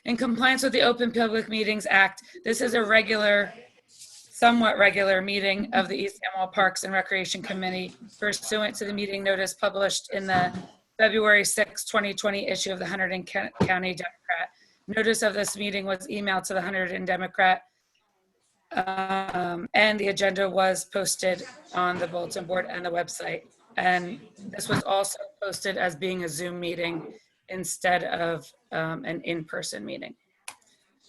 In compliance with the Open Public Meetings Act, this is a regular, somewhat regular meeting of the East Amwell Parks and Recreation Committee pursuant to the meeting notice published in the February 6, 2020 issue of the Hunterdon County Democrat. Notice of this meeting was emailed to the Hunterdon Democrat, and the agenda was posted on the bulletin board and the website. And this was also posted as being a Zoom meeting instead of an in-person meeting.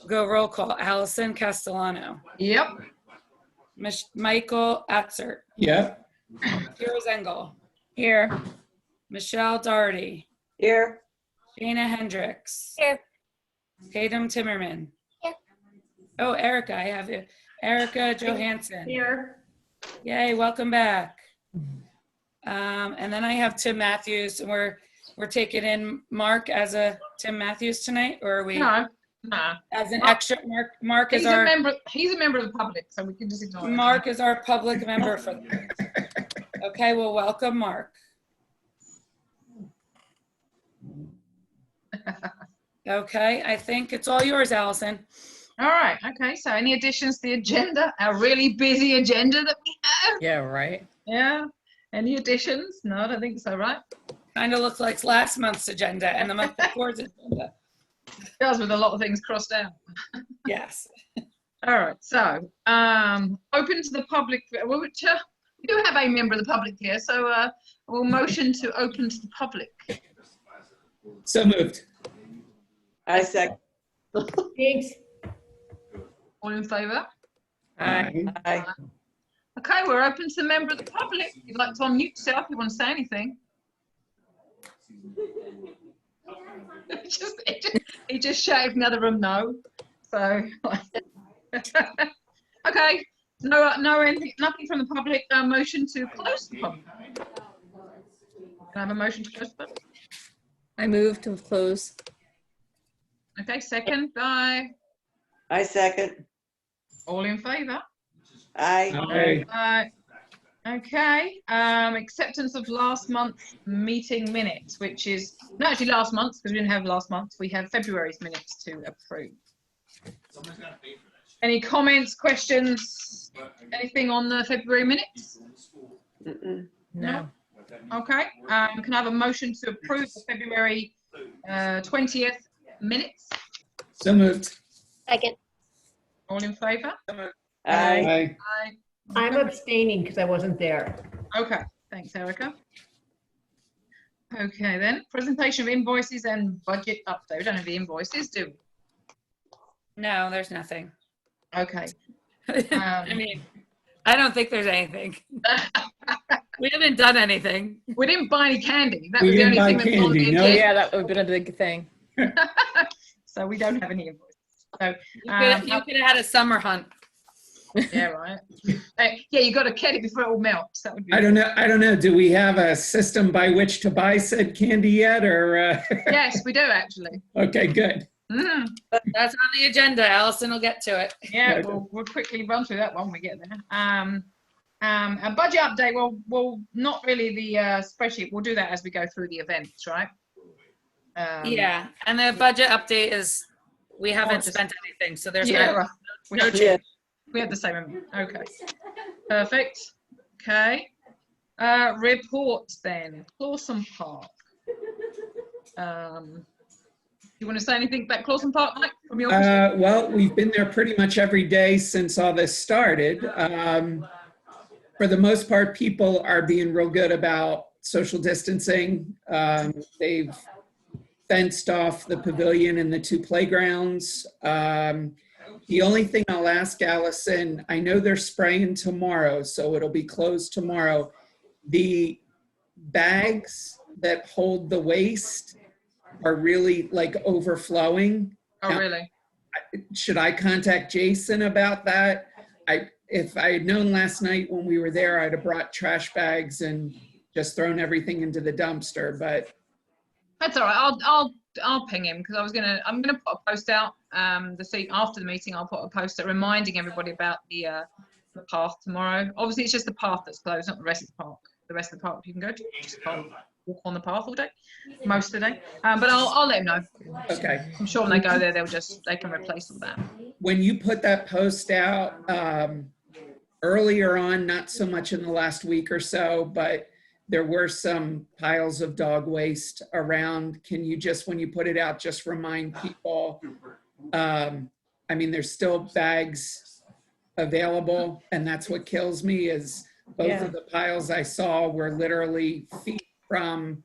Go roll call. Allison Castellano. Yep. Michael Atzert. Yep. Kira Zengel. Here. Michelle Doherty. Here. Shana Hendricks. Here. Tatum Timmerman. Here. Oh, Erica, I have you. Erica Johansson. Here. Yay, welcome back. And then I have Tim Matthews, and we're taking in Mark as a Tim Matthews tonight, or are we? No. As an extra, Mark is He's our a member. He's a member of the public, so we can just ignore him. Mark is our public member for this. Okay, well, welcome, Mark. Okay, I think it's all yours, Allison. All right. Okay. So, any additions to the agenda? Our really busy agenda that we have. Yeah, right. Yeah. Any additions? No, I don't think so. Right. Kind of looks like last month's agenda and the month before's agenda. It does, with a lot of things crossed out. Yes. All right. So, open to the public. We do have a member of the public here, so we'll motion to open to the public. So moved. I second. Thanks. All in favour? Aye. Aye. Okay, we're open to the member of the public. If you'd like to unmute yourself, if you want to say anything. He just shaved another room no. So, okay, anything, nothing from the public. Motion to close the public. Can I have a motion to close the public? I move to close. Okay, second by. I second. All in favour? Aye. Aye. Okay, acceptance of last month's meeting minutes, which is, not actually last month, because we didn't have last month. We have February's minutes to approve. Any comments, questions, anything on the February minutes? No. Okay, can I have a motion to approve the February 20th minutes? So moved. Second. All in favour? Aye. Aye. Aye. I'm abstaining because I wasn't there. Okay, thanks, Erica. Okay, then, presentation of invoices and budget update. We don't have the invoices, do we? No, there's nothing. Okay. I mean, I don't think there's anything. We haven't done anything. We didn't buy any candy. That We was the didn't only buy thing that was on the candy, no. agenda. Yeah, that would have been a big thing. So we don't have any invoices. So, You could have had a summer hunt. yeah, right. Yeah, you got to get it before it all melts. That would be. I don't know. Do we have a system by which to buy said candy yet, or? Yes, we do actually. Okay, good. Mm. That's on the agenda. Allison will get to it. Yeah, Okay. we'll quickly run through that one when we get there. A budget update. Well, not really the spreadsheet. We'll do that as we go through the events, right? Yeah, and the budget update is, we haven't just- spent anything, so there's Yeah, no, right. We no have- change. We have the same amount. Okay. Perfect. Okay. Reports then. Clawson Park. You want to say anything about Clawson Park, Mike, from your perspective? Well, we've been there pretty much every day since all this started. For the most part, people are being real good about social distancing. They've fenced off the pavilion and the two playgrounds. The only thing I'll ask Allison, I know they're spraying tomorrow, so it'll be closed tomorrow. The bags that hold the waste are really like overflowing. Oh, Now, really? should I contact Jason about that? If I had known last night when we were there, I'd have brought trash bags and just thrown everything into the dumpster, but. That's all right. I'll ping him because I'm gonna put a post out after the meeting. I'll put a post out reminding everybody about the path tomorrow. Obviously, it's just the path that's closed, not the rest of the park. The rest of the park you can go to. Just the path. walk on the path all day, most of the day. But I'll let them know. Okay. I'm sure when they go there, they can replace all that. When you put that post out earlier on, not so much in the last week or so, but there were some piles of dog waste around. Can you just, when you put it out, just remind people, I mean, there's still bags available, and that's what kills me is both of the piles I saw were literally feet from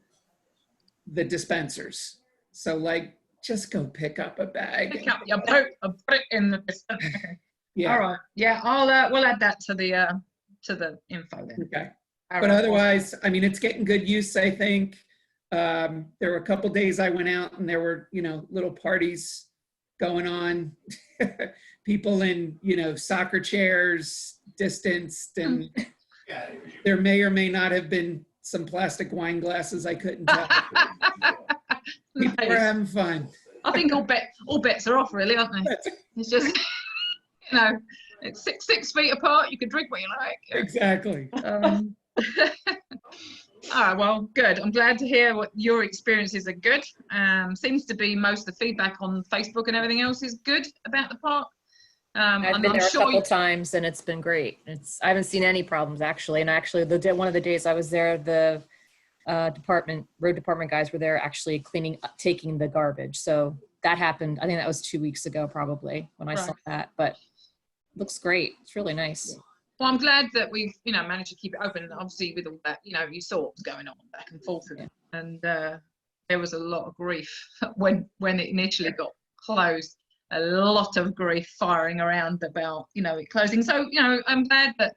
the dispensers. So like, just go pick up a bag. Pick up your boat and put it in the dispenser. Okay. Yeah. All right. Yeah, we'll add that to the info then. Okay. All But right. otherwise, I mean, it's getting good use, I think. There were a couple days I went out and there were, little parties going on. People in, soccer chairs, distanced, and there may or may not have been some plastic wine glasses. I couldn't tell. People were having fun. I think all bets are off, really, aren't they? It's just, it's six feet apart. You can drink what you like. Exactly. All right, well, good. I'm glad to hear what your experiences are good. Seems to be most of the feedback on Facebook and everything else is good about the park. I've and been I'm there a sure couple times and it's been great. I haven't seen any problems actually. And actually one of the days I was there, the road department guys were there actually taking the garbage. So that happened. I think that was 2 weeks ago, probably when I saw that, but it looks great. It's really nice. Well, I'm glad that we've, managed to keep it open. Obviously, with all that, you saw what was going on back and forth, and there was a lot of grief when it initially got closed. A lot of grief firing around about, it closing. So, I'm glad that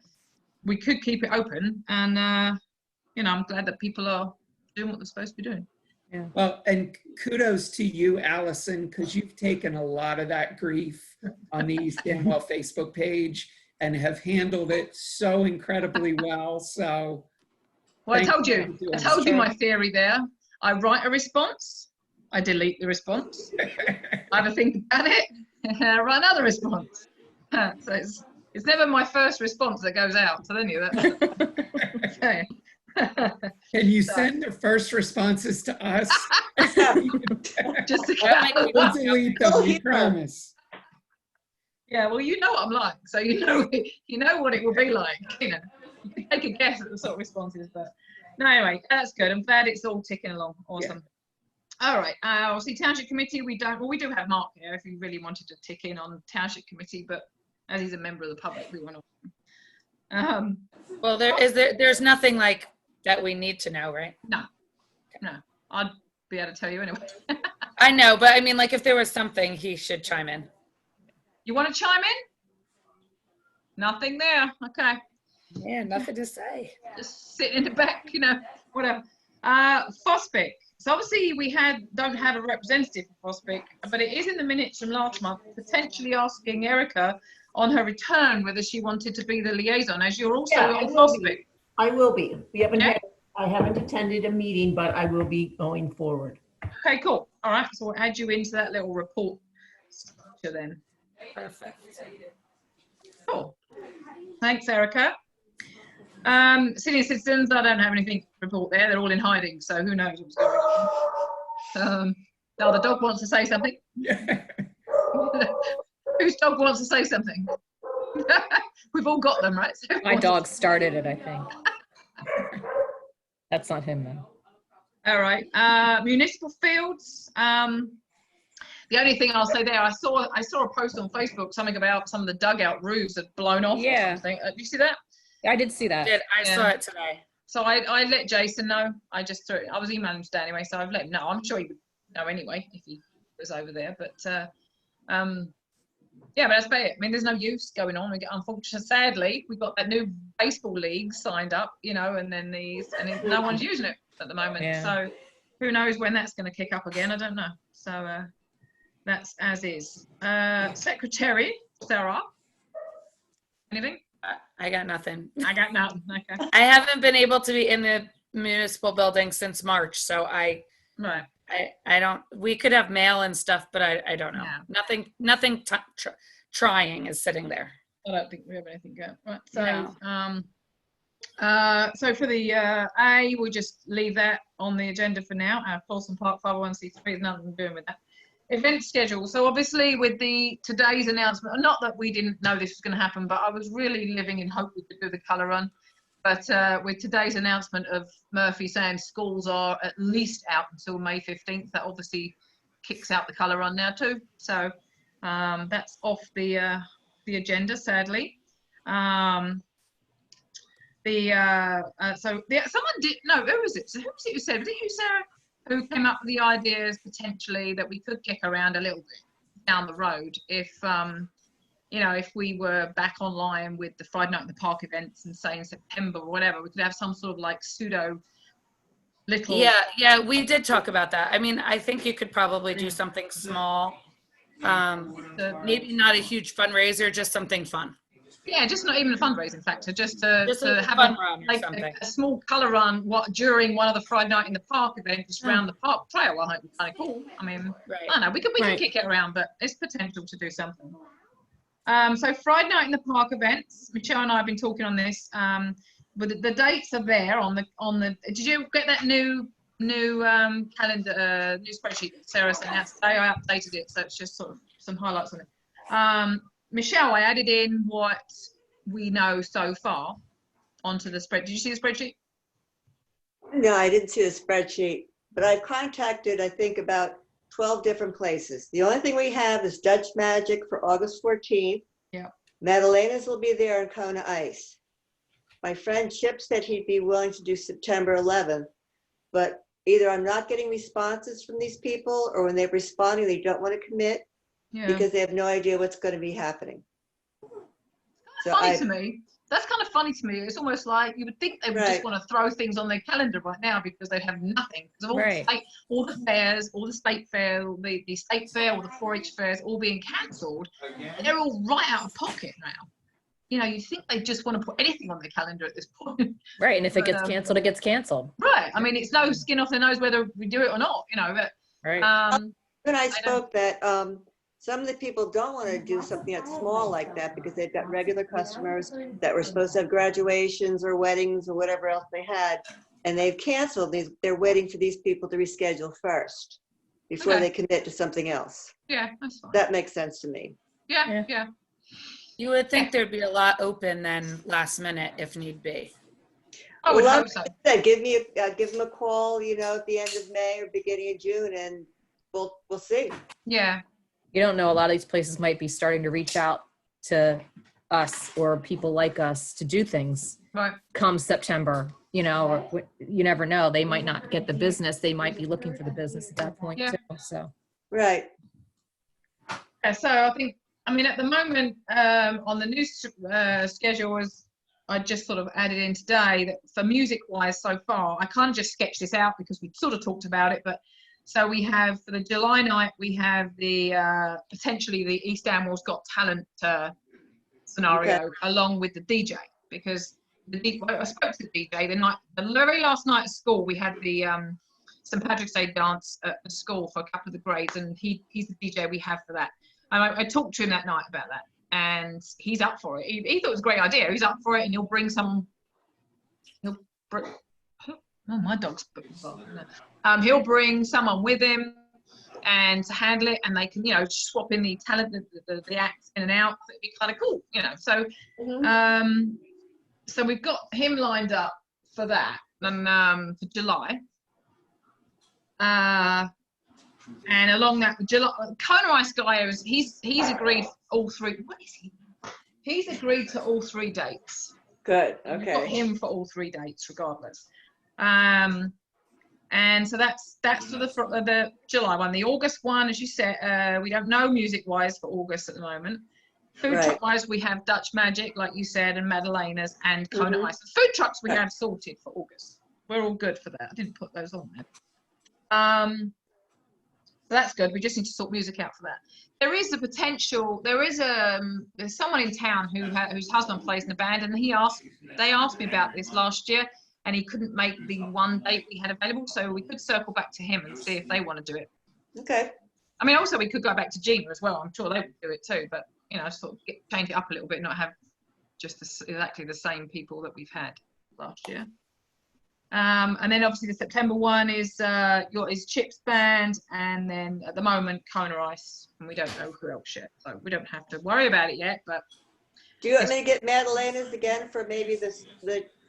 we could keep it open, and I'm glad that people are doing what they're supposed to be doing. Yeah. Well, and kudos to you, Allison, because you've taken a lot of that grief on the East Amwell Facebook page and have handled it so incredibly well. So, well, I told you my theory there. I write a response, I delete the response, I have a think about it, and I write another response. So it's never my first response that goes out. So then that. Can you send the first responses to us? Just to We'll delete them, we promise. Yeah, well, you know what I'm like, so you know what it will be like. You can take a guess at the sort of responses, but no, anyway, that's good. I'm glad it's all ticking along. Awesome. Yeah. All right. Obviously, township committee. We do have Mark here if you really wanted to tick in on township committee, but as he's a member of the public, we want to. Well, there's nothing like that we need to know, right? No, I'd be able to tell you anyway. I know, but I mean, like, if there was something, he should chime in. You want to chime in? Nothing there. Okay. Yeah, nothing to say. Just sit in the back, whatever. FOSPIC. So obviously we don't have a representative for FOSPIC, but it is in the minutes from last month, potentially asking Erica on her return whether she wanted to be the liaison, as you're also on FOSPIC. I will be. I haven't attended a meeting, but I will be going forward. Okay, cool. All right, so we'll add you into that little report structure then. Perfect. Cool. Thanks, Erica. Senior citizens, I don't have anything to report there. They're all in hiding, so who knows what's going on. Oh, the dog wants to say something. Whose dog wants to say something? We've all got them, right? So My dog started it, I think. That's not him though. All right. Municipal fields. The only thing I'll say there, I saw a post on Facebook, something about some of the dugout roofs had blown off. Yeah. Or something. Did you see that? I did see that. I saw it today. So I let Jason know. I was emailing him today anyway, so I've let him know. I'm sure he would know anyway if he was over there. But yeah, but that's about it. I mean, there's no use going on. Unfortunately, sadly, we've got that new baseball league signed up, and then no one's using it at the moment. Yeah. So who knows when that's going to kick up again? I don't know. So that's as is. Secretary Sarah, anything? I got nothing. I got nothing. Okay. I haven't been able to be in the municipal building since March, so I don't. We could have mail and stuff, but I don't know. Yeah. Nothing. Trying is sitting there. I don't think we have anything going. Right. So No. So for the A, we'll just leave that on the agenda for now. Paulson Park 501c3, there's nothing doing with that. Event schedule. So obviously with today's announcement, not that we didn't know this was going to happen, but I was really living in hope we could do the colour run. But with today's announcement of Murphy saying schools are at least out until May 15th, that obviously kicks out the colour run now too. So that's off the agenda, sadly. Someone did, no, who was it? So who was it who said, was it you, Sarah, who came up with the ideas potentially that we could kick around a little bit down the road if, you know, if we were back online with the Friday Night in the Park events and say in September or whatever, we could have some sort of like pseudo little. Yeah, we did talk about that. I mean, I think you could probably do something small. Maybe not a huge fundraiser, just something fun. Yeah, just not even a fundraising factor, just to A have fun run or like something. a small colour run during one of the Friday Night in the Park events around the park trail. I think would be kind of cool. I mean, Right. I don't know, we can kick it around, but it's potential to do something. So Friday Night in the Park events, Michelle and I have been talking on this. But the dates are there on the. Did you get that new calendar, new spreadsheet that Sarah sent out today? I updated it, so it's just sort of some highlights on it. Michelle, I added in what we know so far onto the spread. Did you see the spreadsheet? No, I didn't see the spreadsheet, but I've contacted, I think, about 12 different places. The only thing we have is Dutch Magic for August 14th. Yeah. Madalena's will be there in Kona Ice. My friend Chip said he'd be willing to do September 11th, but either I'm not getting responses from these people, or when they're responding, they don't want to commit because they have no idea what's going to be happening. Funny to me. That's kind of funny to me. It's almost like you would think they would just want to throw things on their calendar right now because they have nothing. Because of all the fairs, all the state fair, the state fair, all the 4-H fairs, all being cancelled. They're all right out of pocket now. You know, you think they just want to put anything on their calendar at this point. Right, and if it gets canceled, it gets canceled. Right. I mean, it's no skin off their nose whether we do it or not. You know, but when I spoke that some of the people don't want to do something that's small like that because they've got regular customers that were supposed to have graduations or weddings or whatever else they had, and they've canceled these. They're waiting for these people to reschedule first before they commit to something else. Yeah, that's fine. That makes sense to me. Yeah. You would think there'd be a lot open then last minute if need be. I would hope so. Give them a call, you know, at the end of May or beginning of June, and we'll see. Yeah. You don't know, a lot of these places might be starting to reach out to us or people like us to do things come September, you know, or you never know. They might not get the business. They might be looking for the business at that point too. So. Right. Yeah, so I think, I mean, at the moment on the new schedule, as I just sort of added in today, that for music-wise so far, I kind of just sketched this out because we sort of talked about it, but so we have, for the July night, we have the potentially the East Amwell's Got Talent scenario along with the DJ, because I spoke to the DJ the very last night at school. We had the St. Patrick's Day dance at the school for a couple of the grades, and he's the DJ we have for that. And I talked to him that night about that, and he's up for it. He thought it was a great idea. He's up for it, and he'll bring some. Oh, my dog's. He'll bring someone with him and to handle it, and they can, you know, swap in the talent, the acts in and out. It'd be kind of cool, you know. So, so we've got him lined up for that, and for July. And along that, July, Kona Ice guy he's agreed all three. What is he? He's agreed to all 3 dates. Good. We've Okay. got him for all 3 dates, regardless. And so that's for the July one. The August one, as you said, we don't know music-wise for August at the moment. Food truck-wise, we have Dutch Magic, like you said, and Madalena's and Kona Ice. The food trucks we have sorted for August. We're all good for that. I didn't put those on there. So that's good. We just need to sort music out for that. There is a potential. There's someone in town whose husband plays in the band, and they asked me about this last year, and he couldn't make the one date we had available, so we could circle back to him and see if they want to do it. Okay. I mean, also we could go back to Gina as well. I'm sure they would do it too, but you know, sort of change it up a little bit, not have just exactly the same people that we've had. last year. And then obviously the September one is Chips Band, and then at the moment Kona Ice, and we don't know who else yet, so we don't have to worry about it yet. But Do you want me to get Madalena's again for maybe the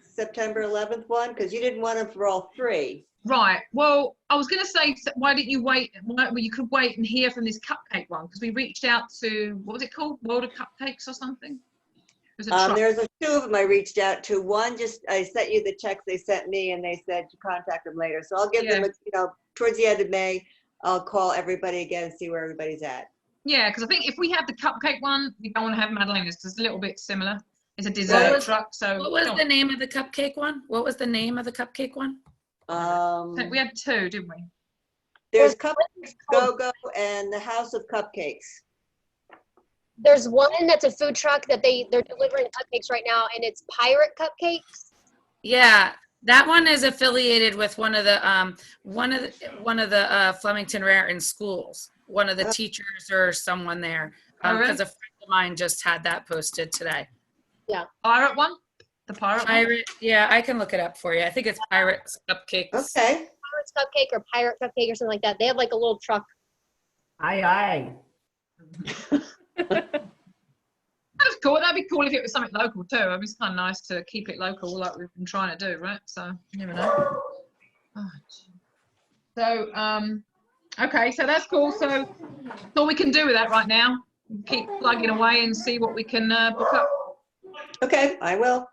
September 11th one? Because you didn't want them for all three. right, well, I was going to say, why didn't you wait? Well, you could wait and hear from this cupcake one, because we reached out to, what was it called, World of Cupcakes or something. There's a truck. There's two of them I reached out to. One, I sent you the checks they sent me, and they said to contact them later. So I'll give them, towards the end of May, I'll call everybody again and see where everybody's at. Yeah, because I think if we have the cupcake one, we don't want to have Madalena's, because it's a little bit similar. It's a dessert truck. So What was the name of the cupcake one? What was the name of the cupcake one? We had two, didn't we? There's Cupcakes Go-Go and the House of Cupcakes. There's one that's a food truck that they're delivering cupcakes right now, and it's Pirate Cupcakes. Yeah, that one is affiliated with one of the Flemington Raritan schools. One of the teachers or someone there, because a friend of mine just had that posted today. Pirate one? The pirate one? Yeah, I can look it up for you. I think it's Pirates Cupcakes. Okay. Pirate's Cupcake or Pirate Cupcake or something like that. They have like a little truck. Aye. That's cool. That'd be cool if it was something local too. I mean, it's kind of nice to keep it local, like we've been trying to do, right? So you never know. So okay, so that's cool. So that's all we can do with that right now. Keep plugging away and see what we can book up. Okay, I will.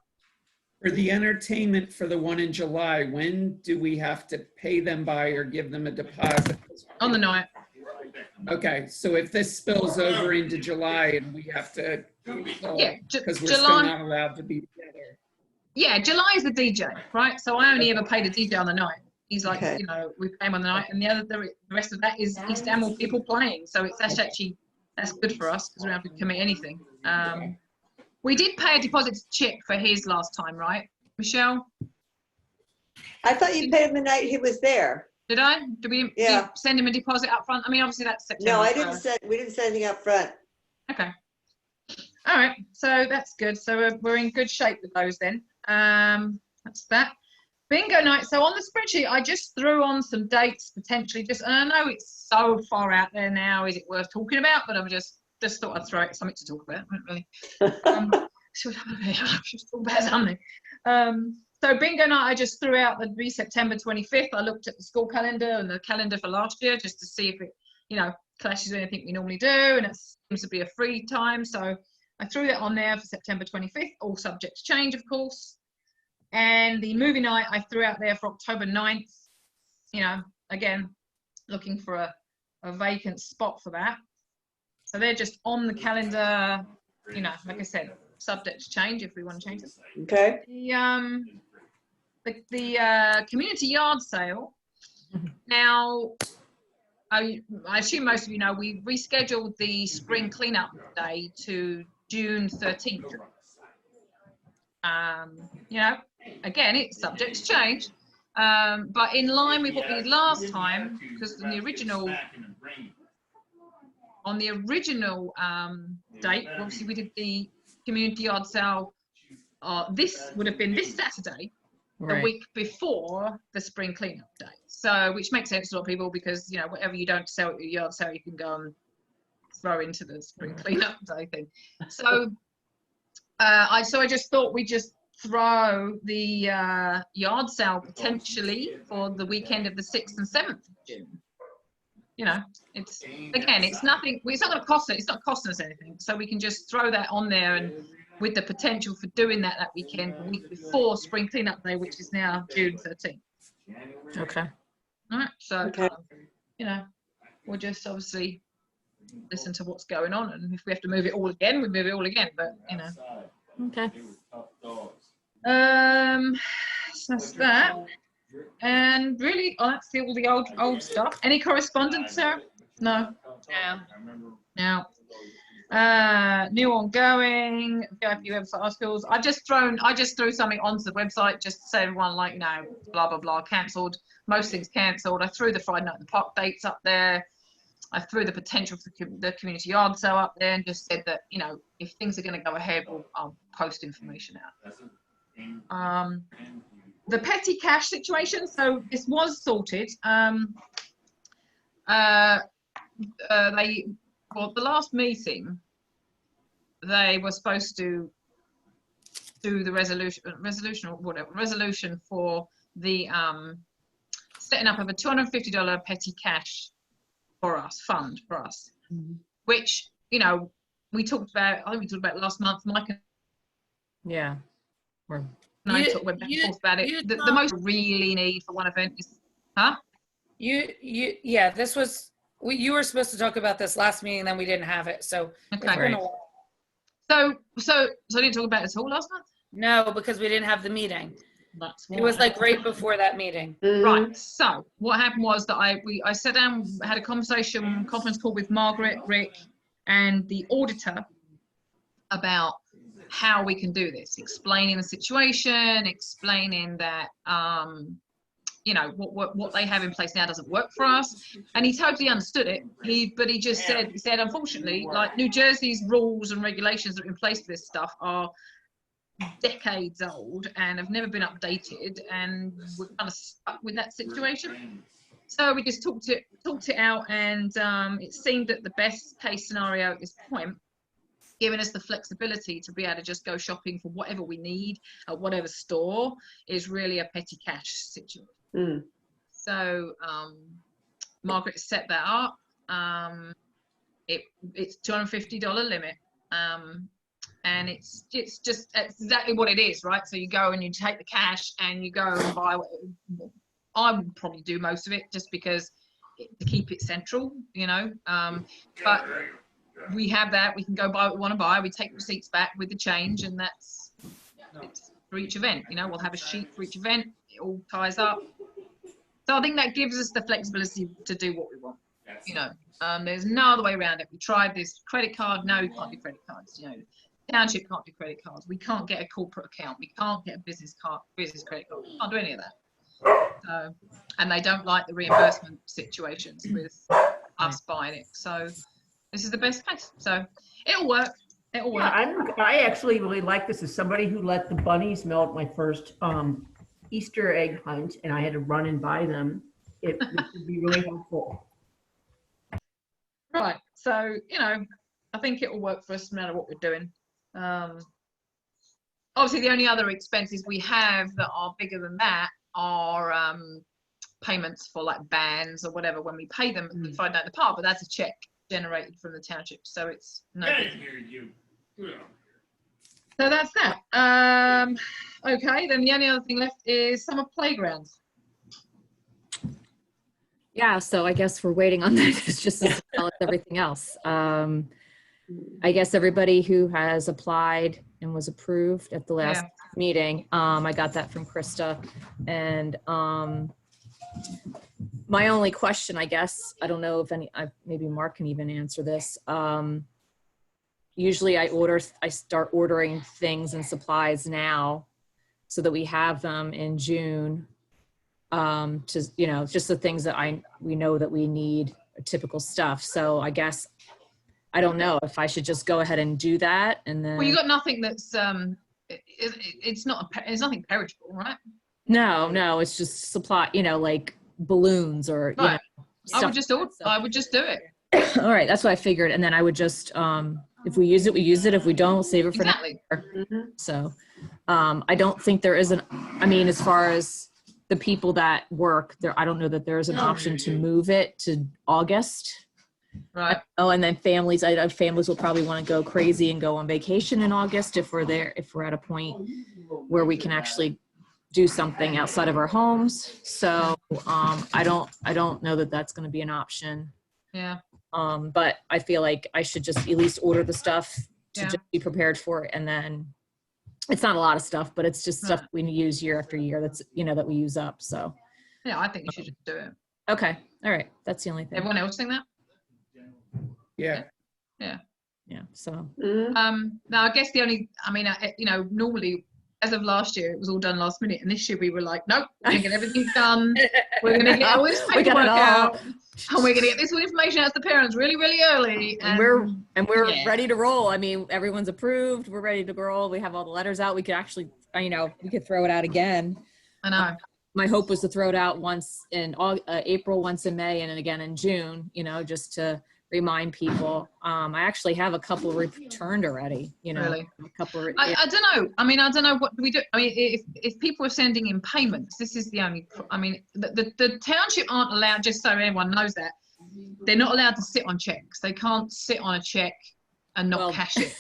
For the entertainment for the one in July, when do we have to pay them by or give them a deposit? On the night. Okay, so if this spills over into July and we have to, Yeah, because we're July. still not allowed to be together. Yeah, July is the DJ, right? So I only ever pay the DJ on the night. He's like, Okay. we pay him on the night, and the rest of that is East Amwell people playing. So that's good for us because we don't have to commit anything. We did pay a deposit to Chip for his last time, right, Michelle? I thought you paid him the night he was there. Did I? Did we send him a deposit up front? I mean, obviously that's September. No, I didn't send. We didn't send anything up front. Okay. All right. So that's good. So we're in good shape with those then. That's that. Bingo night. So on the spreadsheet, I just threw on some dates potentially. And I know it's so far out there now. Is it worth talking about? But I'm just thought I'd throw it something to talk about. I don't really. Should talk about something. So bingo night, I just threw out the September 25th. I looked at the school calendar and the calendar for last year just to see if it, clashes with anything we normally do. And it seems to be a free time. So I threw that on there for September 25th, all subject to change, of course. And the movie night I threw out there for October 9th. Again, looking for a vacant spot for that. So they're just on the calendar, like I said, subject to change if we want to change it. Okay. The community yard sale. Now, I assume most of you know we rescheduled the spring cleanup day to June 13th. Again, it's subject to change, but in line with what we did last time, because on the original date, obviously we did the community yard sale. This would have been this Saturday, the week before the spring cleanup day. So, which makes sense to a lot of people because whatever you don't sell at your yard sale, you can go and throw into the spring cleanup day thing. So, I just thought we'd just throw the yard sale potentially for the weekend of the 6th and 7th of June. It's nothing. It's not going to cost us. It's not costing us anything. So we can just throw that on there, and with the potential for doing that weekend, the week before spring cleanup day, which is now June 13th. Okay. All right. So, Okay. we'll just obviously listen to what's going on, and if we have to move it all again, we move it all again. But Okay. So that's that. And really, that's all the old stuff. Any correspondence, Sarah? No. No. New ongoing VIP website articles. I just threw something onto the website just to say everyone blah blah blah cancelled. Most things cancelled. I threw the Friday night in the park dates up there. I threw the potential for the community yard sale up there and just said that if things are going to go ahead, I'll post information out. The petty cash situation, so this was sorted. The last meeting, they were supposed to do the resolution for the setting up of a $250 petty cash fund for us, which, you know, we talked about, I think we talked about last month, Mike and Yeah. I went back and forth about it. The most really need for one event is, Yeah, this was, you were supposed to talk about this last meeting, then we didn't have it, so. it's Okay. been a while. So I didn't talk about it at all last month? No, because we didn't have the meeting. That's It was like right before that meeting. Right. So what happened was that I sat down, had a conference call with Margaret, Rick, and the auditor about how we can do this, explaining the situation, explaining that you know, what they have in place now doesn't work for us, and he totally understood it. But he just said unfortunately, like, New Jersey's rules and regulations that are in place for this stuff are decades old and have never been updated, and we're kind of stuck with that situation. So we just talked it out, and it seemed that the best case scenario at this point, giving us the flexibility to be able to just go shopping for whatever we need at whatever store, is really a petty cash situation. So Margaret set that up. It's $250 limit, and it's exactly what it is, right? So you go and you take the cash and you go and buy what I would probably do most of it, just because to keep it central, you know. But we have that, we can go buy what we want to buy, we take receipts back with the change, and it's for each event, you know. We'll have a sheet for each event, it all ties up. So I think that gives us the flexibility to do what we want, you know. There's no other way around it. We tried this credit card, no, you can't do credit cards, you know. Township can't do credit cards, we can't get a corporate account, we can't get a business credit card, we can't do any of that. And they don't like the reimbursement situations with us buying it. So this is the best case. So it'll work. It'll work. Yeah, I actually really like this. As somebody who let the bunnies melt my first Easter egg hunt, and I had to run and buy them, it would be really helpful. Right. So, you know, I think it will work for us no matter what we're doing. Obviously, the only other expenses we have that are bigger than that are payments for like bands or whatever. When we pay them, we find out the part, but that's a check generated from the township, so it's no big. So that's that. Okay, then the only other thing left is summer playgrounds. Yeah, so I guess we're waiting on that. It's just as well as everything else. I guess everybody who has applied and was approved at the last meeting, I got that from Krista. And my only question, I guess, I don't know if maybe Mark can even answer this. Usually I start ordering things and supplies now so that we have them in June. To, you know, just the things that we know that we need, typical stuff. So I guess, I don't know if I should just go ahead and do that, and then. Well, you got nothing that's it's nothing perishable, right? No, it's just supply, you know, like balloons or you know, I would just do it. All right, that's what I figured, and then I would just if we use it, we use it. If we don't, save it for next year. So I don't think there is I mean, as far as the people that work there, I don't know that there is an option to move it to August. Right. Oh, and then families will probably want to go crazy and go on vacation in August if we're at a point where we can actually do something outside of our homes. So I don't know that that's going to be an option. Yeah. But I feel like I should just at least order the stuff to just be prepared for it. And then it's not a lot of stuff, but it's just stuff we use year after year. That's, you know, that we use up. So yeah, I think you should just do it. Okay. All right. That's the only thing. Everyone else think that? Yeah. So Now I guess the only, I mean, you know, normally as of last year, it was all done last minute. And this year we were like, nope, we're going to get everything done. We're going to get all this We got it paperwork all. out. And we're going to get this all information out to the parents really, really early. And we're yeah. ready to roll. I mean, everyone's approved. We're ready to roll. We have all the letters out. We could actually, we could throw it out again. I know. My hope was to throw it out once in April, once in May, and then again in June, just to remind people. I actually have a couple returned already, Really? a couple. I don't know. I mean, I don't know what do we do. I mean, if people are sending in payments, this is the only, I mean, the township aren't allowed, just so everyone knows that, they're not allowed to sit on checks. They can't sit on a check and not cash it.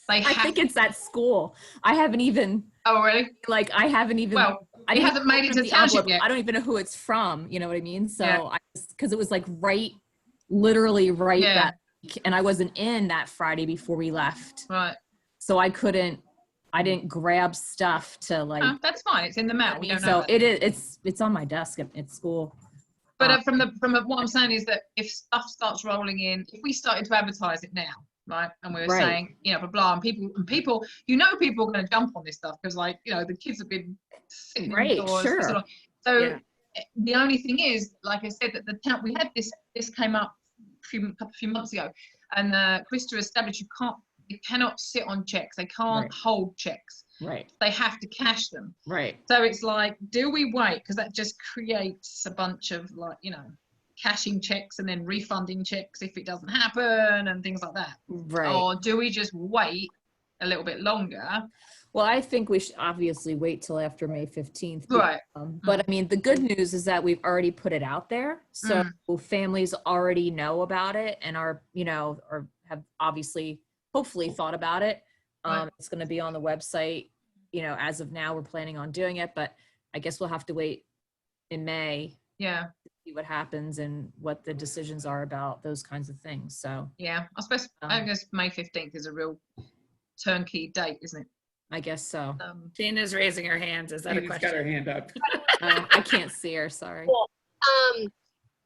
They I think it's at school. I haven't even. Oh, really? I haven't even. Well, I it hasn't made it to the township yet. I don't even know who it's from. You know what I mean? So Yeah. because it was like literally right Yeah. that week, and I wasn't in that Friday before we left. Right. So I didn't grab stuff to Oh, that's fine. It's in the mail. We don't know. So it is. It's on my desk at school. But from what I'm saying is that if stuff starts rolling in, if we started to advertise it now, right, and we were Right. saying, blah blah, and people, people are going to jump on this stuff because, like, the kids have been sitting Right, indoors. sure. So Yeah. the only thing is, like I said, that the town we had this came up a few months ago, and Krista established you cannot sit on checks. They can't Right. hold checks. Right. They have to cash them. Right. So it's like, do we wait? Because that just creates a bunch of, like, cashing checks and then refunding checks if it doesn't happen and things like that. Right. Or do we just wait a little bit longer? Well, I think we should obviously wait till after May 15th. Right. But I mean, the good news is that we've already put it out there. So families already know about it and are, or have obviously, hopefully thought about it. Right. It's going to be on the website. As of now, we're planning on doing it, but I guess we'll have to wait in May Yeah. to see what happens and what the decisions are about those kinds of things. So Yeah. I guess May 15th is a real turnkey date, isn't it? I guess so. Tina's raising her hands. Is that a Tina's question? got her hand up. I can't see her. Sorry.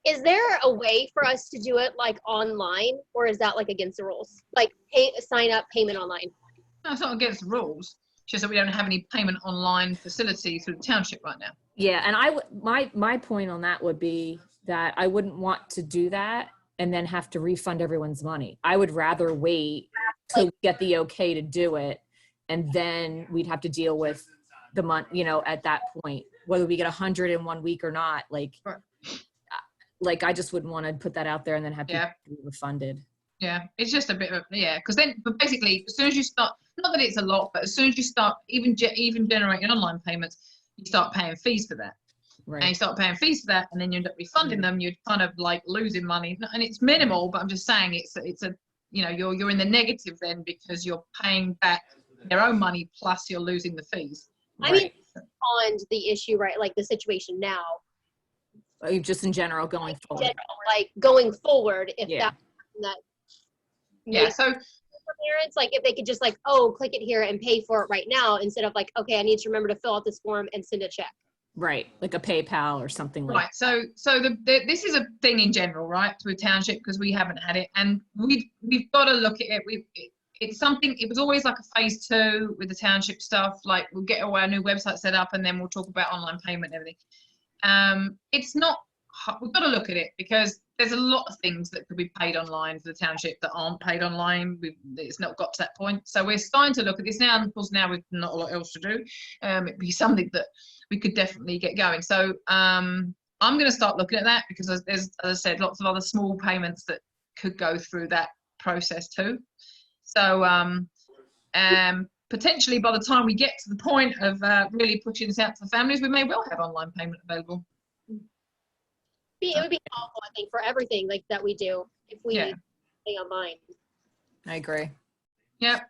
Is there a way for us to do it like online, or is that like against the rules? Like sign up payment online? No, it's not against the rules. It's just that we don't have any payment online facility through the township right now. Yeah, and my point on that would be that I wouldn't want to do that and then have to refund everyone's money. I would rather wait to get the okay to do it, and then we'd have to deal with the month, at that point, whether we get 100 in 1 week or not. Like I just wouldn't want to put that out there and then have people be refunded. Yeah, it's just a bit of, because but basically, as soon as you start, not that it's a lot, but as soon as you start even generating online payments, you start paying fees for that. Right. And you start paying fees for that, and then you end up refunding them. You're kind of like losing money, and it's minimal. But I'm just saying, it's a you're in the negative then because you're paying back their own money plus you're losing the fees. I mean, on the issue, right? Like the situation now. Just in general, going forward. Like going forward, if that. Yeah. So. For parents, like if they could just like, click it here and pay for it right now instead of like, okay, I need to remember to fill out this form and send a check. Right, like a PayPal or something like that. Right, so this is a thing in general, right, with township, because we haven't had it, and we've got to look at it. It's something, it was always like a phase 2 with the township stuff, like we'll get our new website set up and then we'll talk about online payment and everything. It's not, we've got to look at it because there's a lot of things that could be paid online for the township that aren't paid online. It's not got to that point. So we're starting to look at this now, and of course now we've not a lot else to do. It'd be something that we could definitely get going. So I'm going to start looking at that because there's, as I said, lots of other small payments that could go through that process too. So potentially by the time we get to the point of really pushing this out to the families, we may well have online payment available. It would be helpful, I think, for everything like that we do if we pay online. I agree. Yep,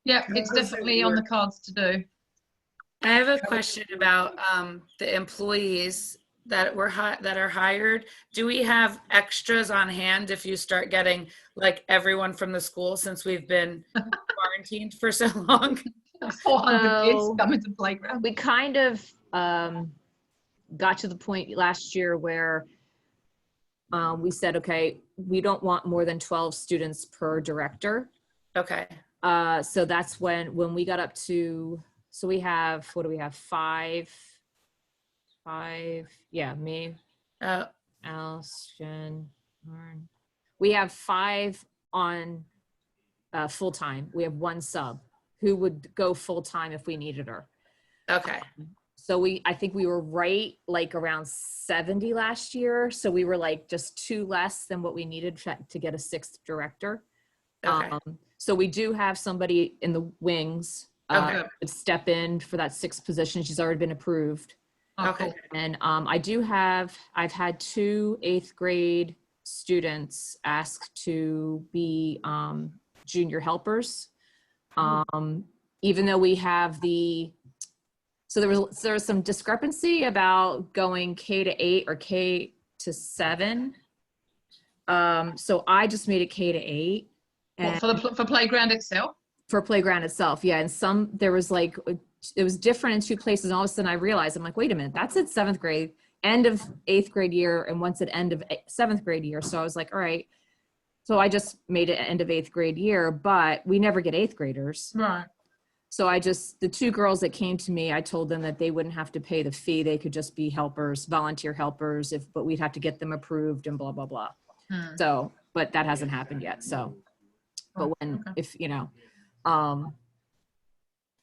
it's definitely on the cards to do. I have a question about the employees that are hired. Do we have extras on hand if you start getting like everyone from the school, since we've been quarantined for so long? 400 kids coming to playground. We kind of got to the point last year where we said, okay, we don't want more than 12 students per director. Okay. So that's when we got up to So we have, what do we have? Five, yeah, me, Oh, Alice, Jen, Lauren. We have 5 on full-time. We have 1 sub who would go full-time if we needed her. okay. So I think we were right like around 70 last year. So we were like just 2 less than what we needed to get a 6th director. Okay. So we do have somebody in the wings Okay. would step in for that 6th position. She's already been approved. Okay. And I've had 2 8th grade students ask to be junior helpers. Even though we have so there was some discrepancy about going K to 8 or K to 7. So I just made it K to 8. And For playground itself? for playground itself, yeah. And there was like, it was different in 2 places. And all of a sudden I realized, I'm like, wait a minute, that's at 7th grade, end of 8th grade year, and once at end of 7th grade year. So I was like, all right. So I just made it end of 8th grade year, but we never get 8th graders. Right. So the 2 girls that came to me, I told them that they wouldn't have to pay the fee. They could just be helpers, volunteer helpers, but we'd have to get them approved and blah, blah, blah. So, but that hasn't happened yet. So, but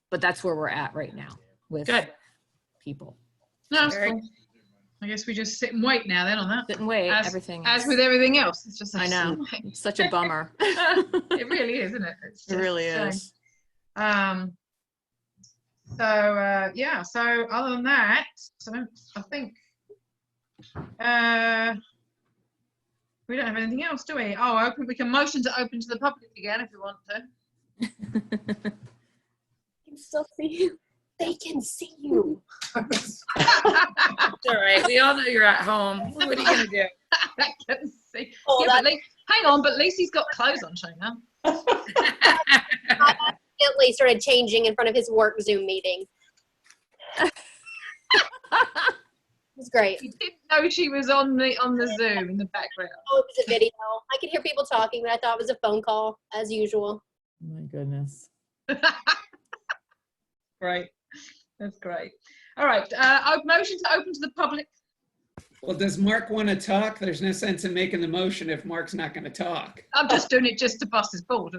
but that's where we're at right now with Good. people. No, that's Very cool. I guess we just sit and wait now then on that. Sit and wait, As everything. with everything else, it's just. I know. It's such a bummer. It really is, isn't it? It's It really a shame. is. Yeah. So other than that, I think we don't have anything else, do we? Oh, we can motion to open to the public again if we want to. I can still see you. They can see you. It's all right. We all know you're at home. What are you going to do? I can see. Oh, Yeah, hang on, but Lacey's got clothes on, Shona. Immediately started changing in front of his work Zoom meeting. It was great. You didn't know she was on the Zoom in the background. Oh, it was a video. I could hear people talking, but I thought it was a phone call as usual. Oh my goodness. Great. That's great. All right. Motion to open to the public. Well, does Mark want to talk? There's no sense in making the motion if Mark's not going to talk. I'm just doing it just to bust his balls.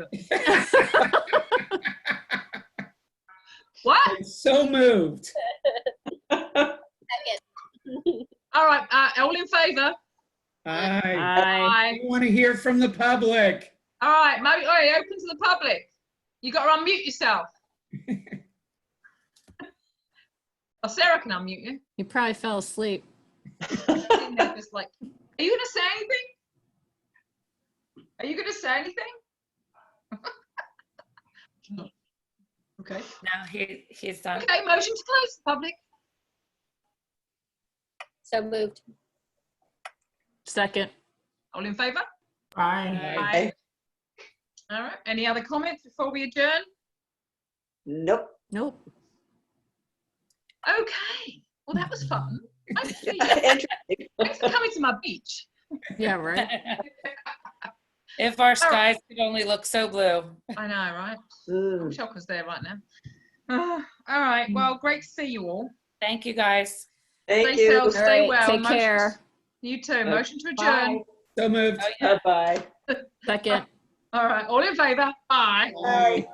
What? I'm so moved. All right. All in favour? I Aye. want to hear from the public. All right. Open to the public. You got to unmute yourself. Oh, Sarah can unmute you. You probably fell asleep. Just like, are you going to say anything? Are you going to say anything? No. Okay. No, he's done. Okay, motion to close the public. So moved. Second. All in favour? Aye. Aye. All right. Any other comments before we adjourn? Nope. Nope. Okay. Well, that was fun. Thanks for Interesting. coming to my beach. Yeah, right. If our skies could only look so blue. I know, right? I Mm. wish I was there right now. All right. Well, great to see you all. Thank you, guys. Thank Stay you. safe, stay right, well. take Motion- care. You too. Motion to adjourn. So moved. Oh, yeah. Bye-bye. Second. All right. All in favour? Bye. Bye.